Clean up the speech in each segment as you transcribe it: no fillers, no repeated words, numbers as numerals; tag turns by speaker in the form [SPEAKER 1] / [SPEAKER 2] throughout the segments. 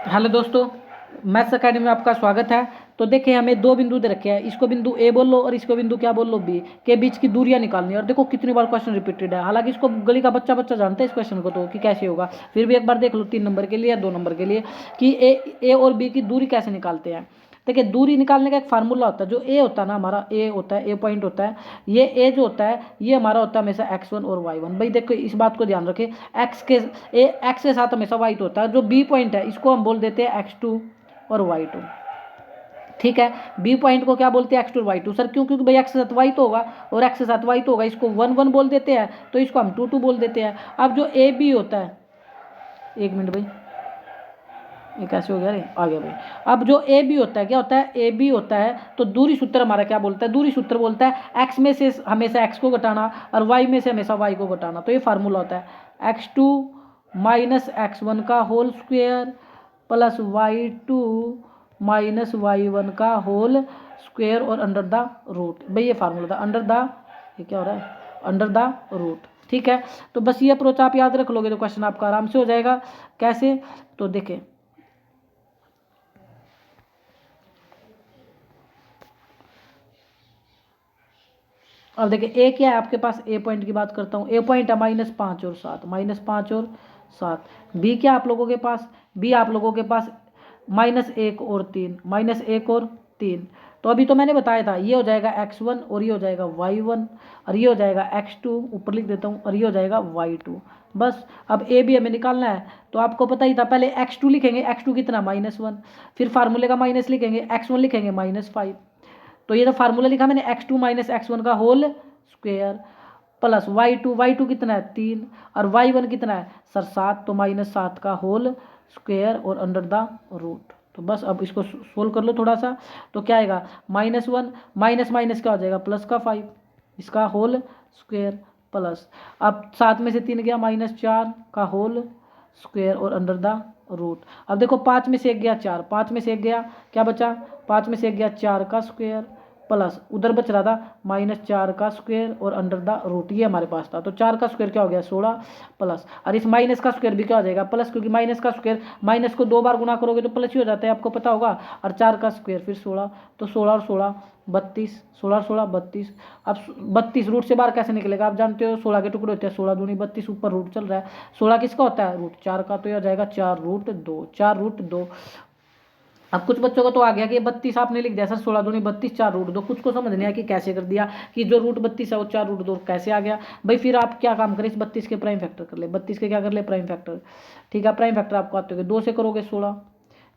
[SPEAKER 1] Hello दोस्तों, maths academy में आपका स्वागत है। तो देखिए, हमें दो बिंदु दे रखे हैं। इसको बिंदु ए बोल लो और इसको बिंदु क्या बोल लो, बी के बीच की दूरियां निकालनी है। और देखो कितनी बार क्वेश्चन रिपीटेड है। हालांकि इसको गली का बच्चा बच्चा जानता है इस क्वेश्चन को तो कि कैसे होगा। फिर भी एक बार देख लो 3 नंबर के लिए या 2 नंबर के लिए कि ए और बी की दूरी कैसे निकालते हैं। देखिए, दूरी निकालने का एक फार्मूला होता है। जो ए होता है ना, हमारा ए होता है, ए पॉइंट होता है। ये ए जो होता है ये हमारा होता है हमेशा x1 और y1। भाई देखो, इस बात को ध्यान रखें, एक्स के साथ हमेशा y तो होता है। जो बी पॉइंट है इसको हम बोल देते हैं x2 और y2। ठीक है, बी पॉइंट को क्या बोलते हैं, x2 और y2। सर क्यों? क्योंकि भाई x के साथ y तो होगा और x के साथ y तो होगा। इसको 1 1 बोल देते हैं, तो इसको हम 2 2 बोल देते हैं। अब जो ए बी होता है, एक मिनट भाई, ये कैसे हो गया रे, आ गया भाई। अब जो ए बी होता है, क्या होता है, ए बी होता है तो दूरी सूत्र हमारा क्या बोलता है, दूरी सूत्र बोलता है एक्स में से हमेशा एक्स को घटाना और वाई में से हमेशा वाई को घटाना। तो ये फार्मूला होता है x2 माइनस x1 का whole square plus y2 minus y1 का होल स्क्वेयर और अंडर द रूट। भाई ये फार्मूला था, अंडर द, ये क्या हो रहा है, अंडर द रूट। ठीक है, तो बस ये अप्रोच आप याद रख लोगे तो क्वेश्चन आपका आराम से हो जाएगा। कैसे, तो देखें, अब देखिए ए क्या है आपके पास, ए पॉइंट की बात करता हूँ। ए पॉइंट है -5 और 7, -5 और 7। बी क्या आप लोगों के पास, बी आप लोगों के पास -1 और 3, -1 और 3। तो अभी तो मैंने बताया था, ये हो जाएगा x1 और ये हो जाएगा y1 और ये हो जाएगा x2, ऊपर लिख देता हूँ, और ये हो जाएगा y2। बस अब ए भी हमें निकालना है। तो आपको पता ही था, पहले x2 लिखेंगे, x2 कितना -1, फिर फार्मूले का माइनस लिखेंगे, x1 लिखेंगे -5। तो ये तो फार्मूला लिखा मैंने, x2 माइनस x1 का होल स्क्वेयर प्लस y2 कितना है 3 और y1 कितना है सर 7, तो -7 का होल स्क्वेयर और अंडर द रूट। तो बस अब इसको सोल्व कर लो थोड़ा सा। तो क्या आएगा, -1 माइनस माइनस क्या हो जाएगा, प्लस का 5, इसका होल स्क्वेयर प्लस, अब 7 में से 3 गया -4 का होल स्क्वेयर और अंडर द रूट। अब देखो 5 में से 1 गया 4, 5 में से 1 गया, क्या बचा, 5 में से 1 गया 4 का स्क्वेयर प्लस उधर बच रहा था -4 का स्क्वेयर और अंडर द रूट। ये हमारे पास था, तो 4 का स्क्वायर क्या हो गया 16 प्लस, और इस माइनस का स्क्वायर भी क्या हो जाएगा प्लस, क्योंकि माइनस का स्क्वायर माइनस को 2 बार गुना करोगे तो प्लस ही हो जाता है, आपको पता होगा। और 4 का स्क्वायर फिर 16, तो 16 और 16 32, 16 और 16 32। अब 32 रूट से बाहर कैसे निकलेगा, आप जानते हो 16 के टुकड़े होते हैं, 16 दूनी 32, ऊपर रूट चल रहा है। 16 किसका होता है, रूट 4 का, तो यह हो जाएगा 4√2, 4√2। अब कुछ बच्चों को तो आ गया कि 32 आपने लिख दिया सर, 16 दूनी 32, 4√2। कुछ को समझ नहीं आया कि कैसे कर दिया, कि जो √32 है वो 4√2 कैसे आ गया। भाई फिर आप क्या काम करें, इस 32 के प्राइम फैक्टर कर ले, 32 के क्या कर ले, प्राइम फैक्टर। ठीक है, प्राइम फैक्टर आपको आते होंगे, 2 से करोगे 16,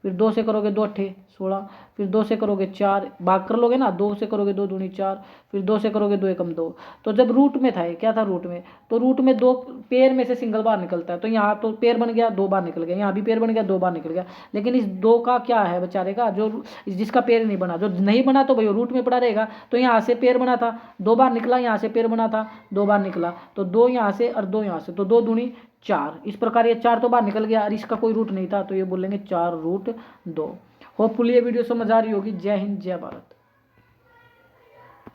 [SPEAKER 1] फिर 2 से करोगे 2 अट्ठे 16, फिर 2 से करोगे 4, भाग कर लोगे ना, 2 से करोगे 2 दूनी 4, फिर 2 से करोगे 2 एकम 2। तो जब रूट में था, क्या था रूट में, तो रूट में 2 पेयर में से सिंगल बार निकलता है। तो यहाँ तो पेयर बन गया, 2 बार निकल गया, यहाँ भी पेयर बन गया, 2 बार निकल गया। लेकिन इस 2 का क्या है बेचारे का, जो जिसका पेयर नहीं बना, जो नहीं बना तो भाई रूट में पड़ा रहेगा। तो यहाँ से पेयर बना था, 2 बार निकला, यहाँ से पेयर बना था, 2 बार निकला, तो 2 यहाँ से और 2 यहाँ से, तो 2 दूनी 4। इस प्रकार ये 4 तो बाहर निकल गया और इसका कोई रूट नहीं था, तो ये बोलेंगे 4√2। होपफुली ये वीडियो समझ आ रही होगी। जय हिंद, जय भारत।